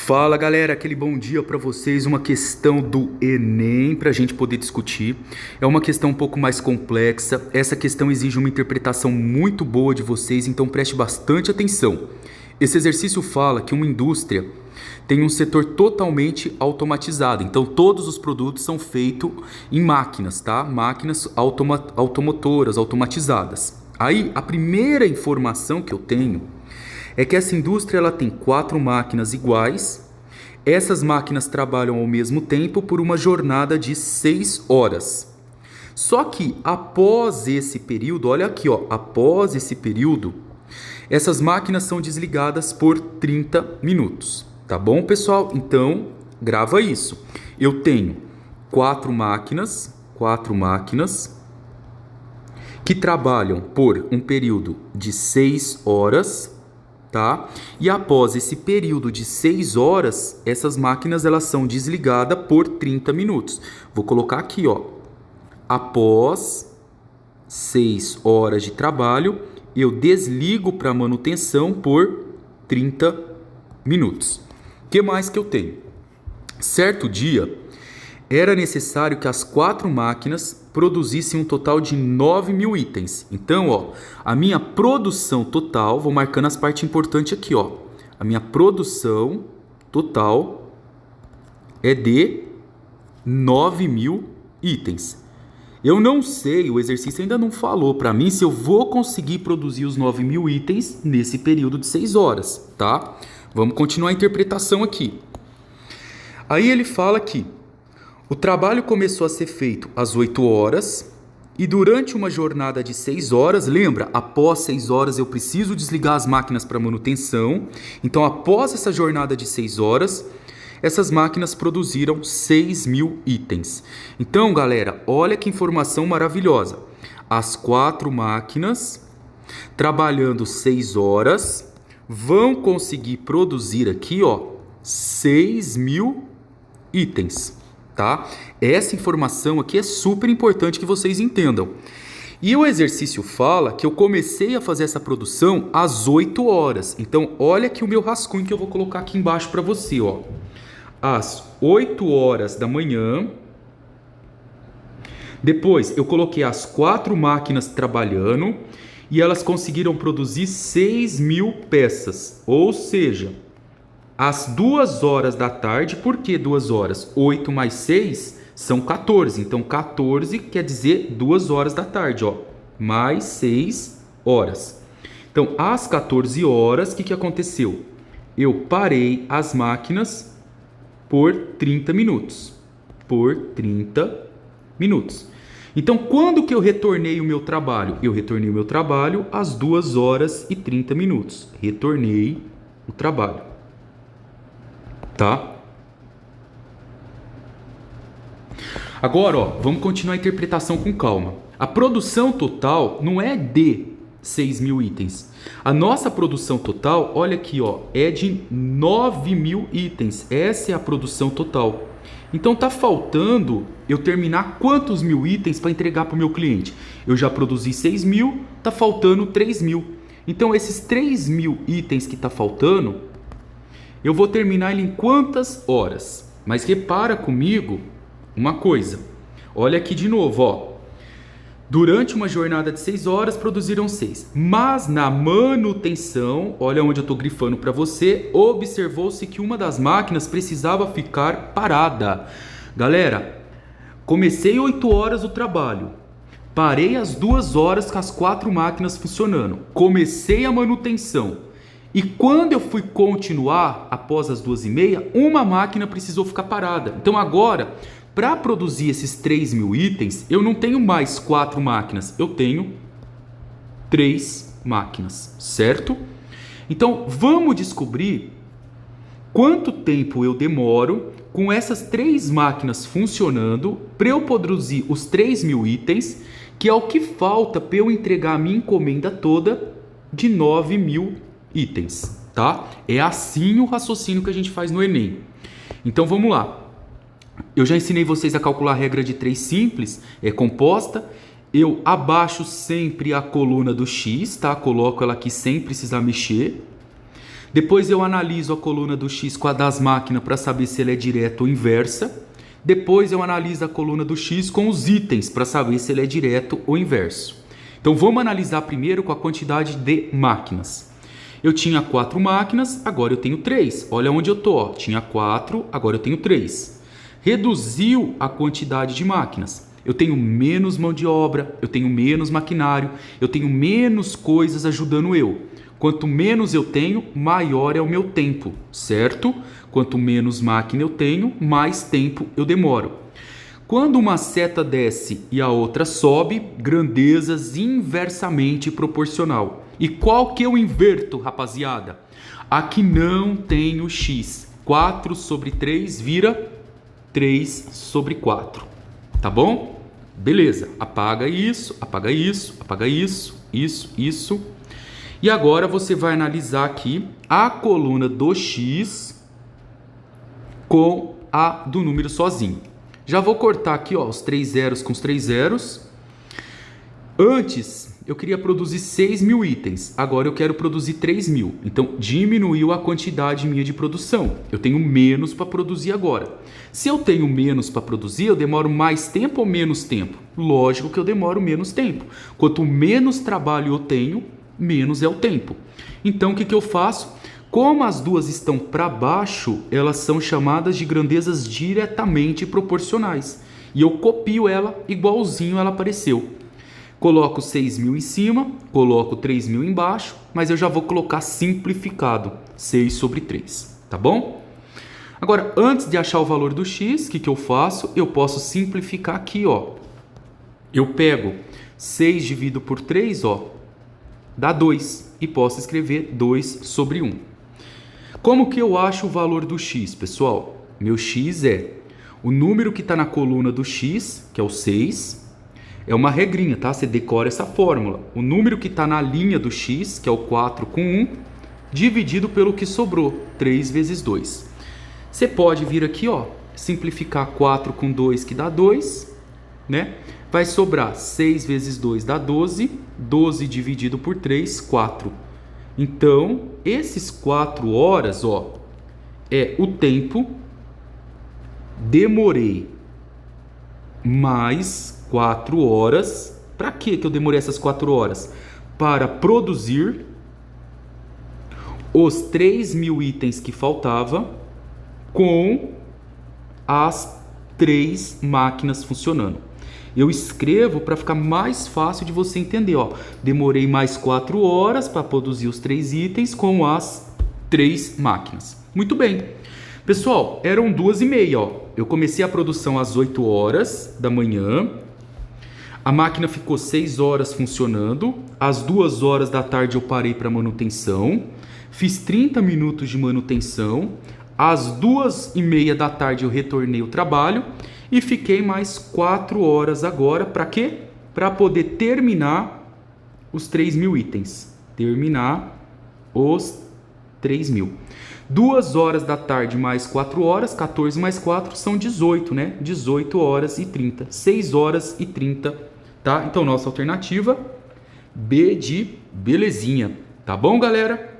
Fala galera, aquele bom dia para vocês. Uma questão do Enem para a gente poder discutir. É uma questão um pouco mais complexa. Essa questão exige uma interpretação muito boa de vocês, então preste bastante atenção. Esse exercício fala que uma indústria tem um setor totalmente automatizado. Então todos os produtos são feitos em máquinas, tá? Máquinas automotoras, automatizadas. Aí a primeira informação que eu tenho é que essa indústria ela tem 4 máquinas iguais. Essas máquinas trabalham ao mesmo tempo por uma jornada de 6 horas. Só que após esse período, olha aqui, ó, após esse período, essas máquinas são desligadas por 30 minutos. Tá bom, pessoal? Então, grava isso. Eu tenho 4 máquinas que trabalham por um período de 6 horas. Tá? E após esse período de 6 horas, essas máquinas elas são desligadas por 30 minutos. Vou colocar aqui, ó. Após 6 horas de trabalho, eu desligo para manutenção por 30 minutos. O que mais que eu tenho? Certo dia, era necessário que as 4 máquinas produzissem um total de 9.000 itens. Então, ó, a minha produção total, vou marcando as partes importantes aqui, ó. A minha produção total é de 9.000 itens. Eu não sei, o exercício ainda não falou para mim se eu vou conseguir produzir os 9.000 itens nesse período de 6 horas, tá? Vamos continuar a interpretação aqui. Aí ele fala que o trabalho começou a ser feito às 8 horas e durante uma jornada de 6 horas, lembra, após 6 horas eu preciso desligar as máquinas para manutenção. Então, após essa jornada de 6 horas, essas máquinas produziram 6.000 itens. Então, galera, olha que informação maravilhosa. As 4 máquinas, trabalhando 6 horas, vão conseguir produzir aqui, ó, 6.000 itens. Tá? Essa informação aqui é super importante que vocês entendam. E o exercício fala que eu comecei a fazer essa produção às 8 horas. Então, olha aqui o meu rascunho que eu vou colocar aqui embaixo para você, ó. Às 8 horas da manhã. Depois, eu coloquei as 4 máquinas trabalhando e elas conseguiram produzir 6.000 peças. Ou seja, às 2 horas da tarde, por que 2 horas? 8 mais 6 são 14. Então, 14 quer dizer 2 horas da tarde, ó. Mais 6 horas. Então, às 14 horas, o que aconteceu? Eu parei as máquinas por 30 minutos. Por 30 minutos. Então, quando que eu retornei o meu trabalho? Eu retornei o meu trabalho às 2 horas e 30 minutos. Retornei o trabalho. Tá? Agora, ó, vamos continuar a interpretação com calma. A produção total não é de 6.000 itens. A nossa produção total, olha aqui, ó, é de 9.000 itens. Essa é a produção total. Então tá faltando eu terminar quantos mil itens para entregar para o meu cliente? Eu já produzi 6.000, tá faltando 3.000. Então esses 3.000 itens que tá faltando, eu vou terminar ele em quantas horas? Mas repara comigo uma coisa. Olha aqui de novo, ó. Durante uma jornada de 6 horas, produziram 6. Mas na manutenção, olha onde eu estou grifando para você, observou-se que uma das máquinas precisava ficar parada. Galera, comecei 8 horas o trabalho. Parei às 2 horas com as 4 máquinas funcionando. Comecei a manutenção. E quando eu fui continuar, após as 2h30, uma máquina precisou ficar parada. Então agora, para produzir esses 3.000 itens, eu não tenho mais 4 máquinas, eu tenho 3 máquinas, certo? Então vamos descobrir quanto tempo eu demoro com essas 3 máquinas funcionando para eu produzir os 3.000 itens, que é o que falta para eu entregar a minha encomenda toda de 9.000 itens, tá? É assim o raciocínio que a gente faz no Enem. Então vamos lá. Eu já ensinei vocês a calcular a regra de 3 simples, é composta. Eu abaixo sempre a coluna do x, tá? Coloco ela aqui sem precisar mexer. Depois eu analiso a coluna do x com a das máquinas para saber se ela é direta ou inversa. Depois eu analiso a coluna do x com os itens para saber se ele é direto ou inverso. Então vamos analisar primeiro com a quantidade de máquinas. Eu tinha 4 máquinas, agora eu tenho 3. Olha onde eu estou. Tinha 4, agora eu tenho 3. Reduziu a quantidade de máquinas. Eu tenho menos mão de obra, eu tenho menos maquinário, eu tenho menos coisas ajudando eu. Quanto menos eu tenho, maior é o meu tempo, certo? Quanto menos máquina eu tenho, mais tempo eu demoro. Quando uma seta desce e a outra sobe, grandezas inversamente proporcional. E qual que eu inverto, rapaziada? Aqui não tem o x. 4 sobre 3 vira 3 sobre 4. Tá bom? Beleza. Apaga isso, apaga isso, apaga isso, isso. E agora você vai analisar aqui a coluna do x com a do número sozinho. Já vou cortar aqui, ó, os 3 zeros com os 3 zeros. Antes, eu queria produzir 6.000 itens. Agora eu quero produzir 3.000. Então, diminuiu a quantidade minha de produção. Eu tenho menos para produzir agora. Se eu tenho menos para produzir, eu demoro mais tempo ou menos tempo? Lógico que eu demoro menos tempo. Quanto menos trabalho eu tenho, menos é o tempo. Então, o que eu faço? Como as duas estão para baixo, elas são chamadas de grandezas diretamente proporcionais. E eu copio ela igualzinho ela apareceu. Coloco 6.000 em cima, coloco 3.000 embaixo, mas eu já vou colocar simplificado, 6 sobre 3, tá bom? Agora, antes de achar o valor do x, o que eu faço? Eu posso simplificar aqui, ó. Eu pego 6 dividido por 3, ó, dá 2. E posso escrever 2 sobre 1. Como que eu acho o valor do x, pessoal? Meu x é o número que está na coluna do x, que é o 6. É uma regrinha, tá? Você decora essa fórmula. O número que está na linha do x, que é o 4 com 1, dividido pelo que sobrou, 3 vezes 2. Você pode vir aqui, ó, simplificar 4 com 2, que dá 2, né? Vai sobrar 6 vezes 2 dá 12. 12 dividido por 3, 4. Então, esses 4 horas, ó, é o tempo. Demorei mais 4 horas. Para que eu demorei essas 4 horas? Para produzir os 3.000 itens que faltava com as 3 máquinas funcionando. Eu escrevo para ficar mais fácil de você entender, ó. Demorei mais 4 horas para produzir os 3 itens com as 3 máquinas. Muito bem. Pessoal, eram 2h30, ó. Eu comecei a produção às 8 horas da manhã. A máquina ficou 6 horas funcionando. Às 2 horas da tarde eu parei para manutenção. Fiz 30 minutos de manutenção. Às 2h30 da tarde eu retornei ao trabalho. E fiquei mais 4 horas agora, para quê? Para poder terminar os 3.000 itens. Terminar os 3.000. 2 horas da tarde mais 4 horas, 14 mais 4 são 18, né? 18 horas e 30. 6 horas e 30, tá? Então, nossa alternativa, B de belezinha. Tá bom, galera?